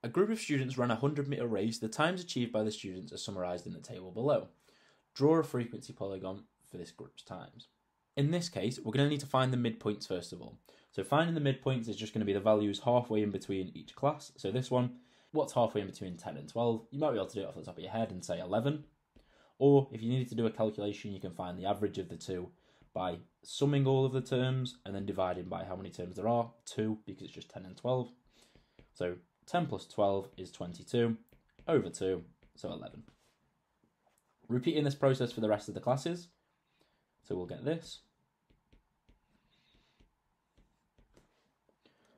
A group of students ran a 100-metre race. The times achieved by the students are summarised in the table below. Draw a frequency polygon for this group's times. In this case, we're going to need to find the midpoints first of all. So finding the midpoints is just going to be the values halfway in between each class. So this one, what's halfway in between 10 and 12? You might be able to do it off the top of your head and say 11. Or if you needed to do a calculation, you can find the average of the two by summing all of the terms and then dividing by how many terms there are, 2, because it's just 10 and 12. So 10 plus 12 is 22, over 2, so 11. Repeating this process for the rest of the classes. So we'll get this.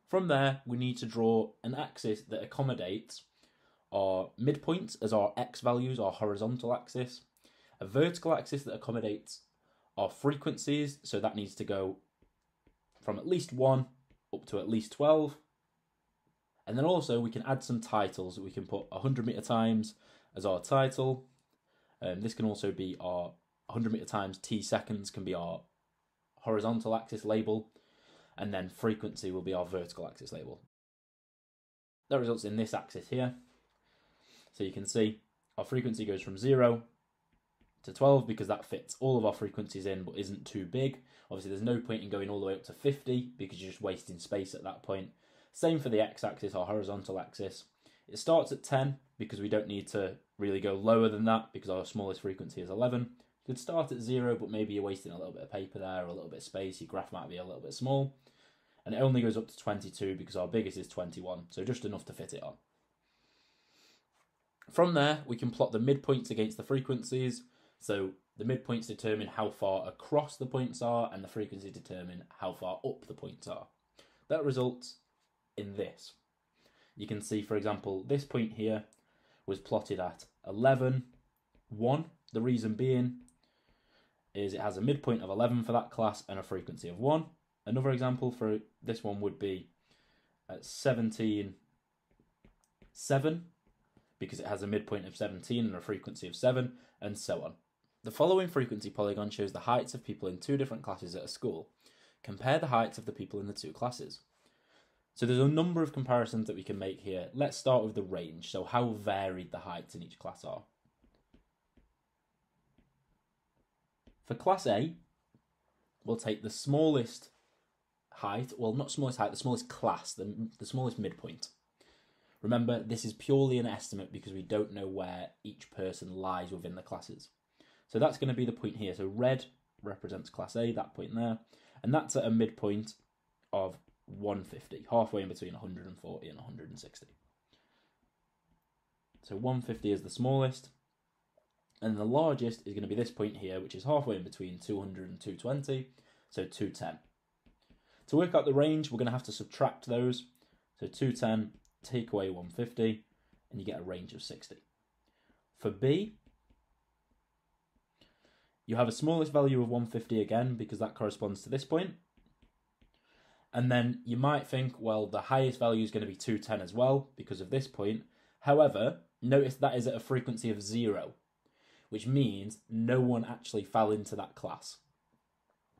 From there, we need to draw an axis that accommodates our midpoints as our x values, our horizontal axis, a vertical axis that accommodates our frequencies, so that needs to go from at least 1 up to at least 12. And then also we can add some titles. We can put 100-metre times as our title. This can also be our 100-metre times t seconds can be our horizontal axis label. And then frequency will be our vertical axis label. That results in this axis here. So you can see our frequency goes from 0 to 12 because that fits all of our frequencies in but isn't too big. Obviously there's no point in going all the way up to 50 because you're just wasting space at that point. Same for the x-axis, our horizontal axis. It starts at 10 because we don't need to really go lower than that because our smallest frequency is 11. You could start at 0 but maybe you're wasting a little bit of paper there or a little bit of space. Your graph might be a little bit small. And it only goes up to 22 because our biggest is 21, so just enough to fit it on. From there, we can plot the midpoints against the frequencies. So the midpoints determine how far across the points are, and the frequencies determine how far up the points are. That results in this. You can see, for example, this point here was plotted at 11, 1. The reason being is it has a midpoint of 11 for that class and a frequency of 1. Another example for this one would be at 17, 7, because it has a midpoint of 17 and a frequency of 7, and so on. The following frequency polygon shows the heights of people in two different classes at a school. Compare the heights of the people in the two classes. So there's a number of comparisons that we can make here. Let's start with the range, so how varied the heights in each class are. For class A, we'll take the smallest height, well not smallest height, the smallest class, the smallest midpoint. Remember, this is purely an estimate because we don't know where each person lies within the classes. So that's going to be the point here. So red represents class A, that point there, and that's at a midpoint of 150, halfway in between 140 and 160. So 150 is the smallest, and the largest is going to be this point here, which is halfway in between 200 and 220, so 210. To work out the range, we're going to have to subtract those. So 210, take away 150, and you get a range of 60. For B, you have a smallest value of 150 again, because that corresponds to this point. And then you might think, well, the highest value is going to be 210 as well, because of this point. However, notice that is at a frequency of 0, which means no one actually fell into that class.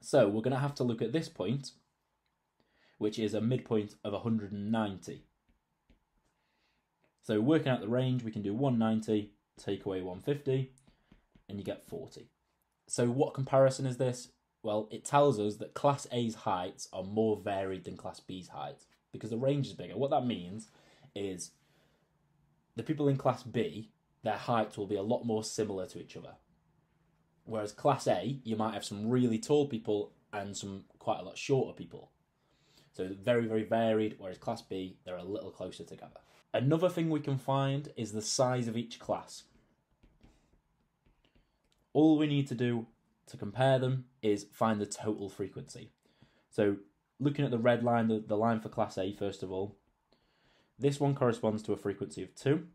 So we're going to have to look at this point, which is a midpoint of 190. So working out the range, we can do 190, take away 150, and you get 40. So what comparison is this? Well, it tells us that Class A's heights are more varied than Class B's heights because the range is bigger. What that means is the people in Class B, their heights will be a lot more similar to each other. Whereas Class A, you might have some really tall people and some quite a lot shorter people. So very, very varied, whereas Class B, they're a little closer together. Another thing we can find is the size of each class. All we need to do to compare them is find the total frequency. So looking at the red line, the line for Class A first of all, this one corresponds to a frequency of 2.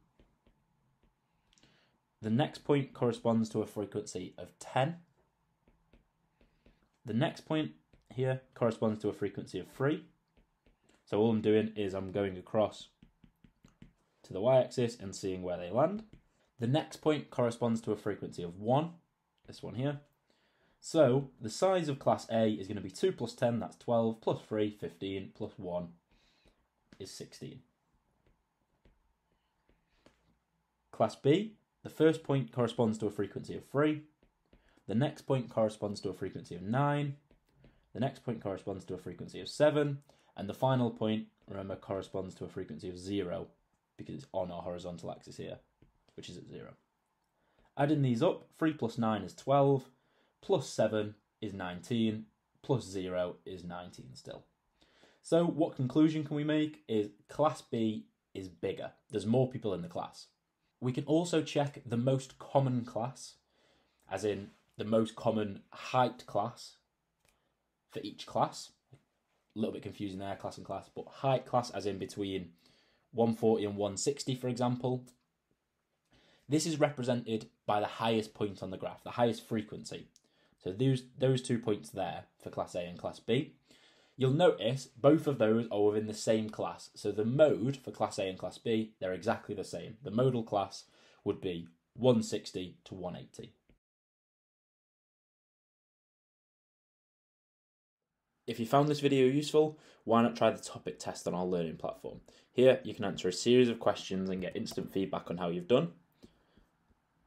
The next point corresponds to a frequency of 10. The next point here corresponds to a frequency of 3. So all I'm doing is I'm going across to the y-axis and seeing where they land. The next point corresponds to a frequency of 1, this one here. So the size of Class A is going to be 2 plus 10, that's 12, plus 3, 15, plus 1 is 16. Class B, the first point corresponds to a frequency of 3, the next point corresponds to a frequency of 9, the next point corresponds to a frequency of 7, and the final point, remember, corresponds to a frequency of 0, because it's on our horizontal axis here, which is at 0. Adding these up, 3 plus 9 is 12, plus 7 is 19, plus 0 is 19 still. So what conclusion can we make is Class B is bigger. There's more people in the class. We can also check the most common class, as in the most common height class for each class. A little bit confusing there, class and class, but height class as in between 140 and 160, for example. This is represented by the highest point on the graph, the highest frequency. So those 2 points there for Class A and Class B. You'll notice both of those are within the same class. So the mode for Class A and Class B, they're exactly the same. The modal class would be 160 to 180. If you found this video useful, why not try the topic test on our learning platform? Here you can answer a series of questions and get instant feedback on how you've done,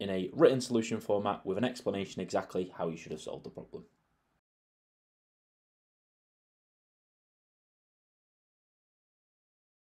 in a written solution format with an explanation exactly how you should have solved the problem.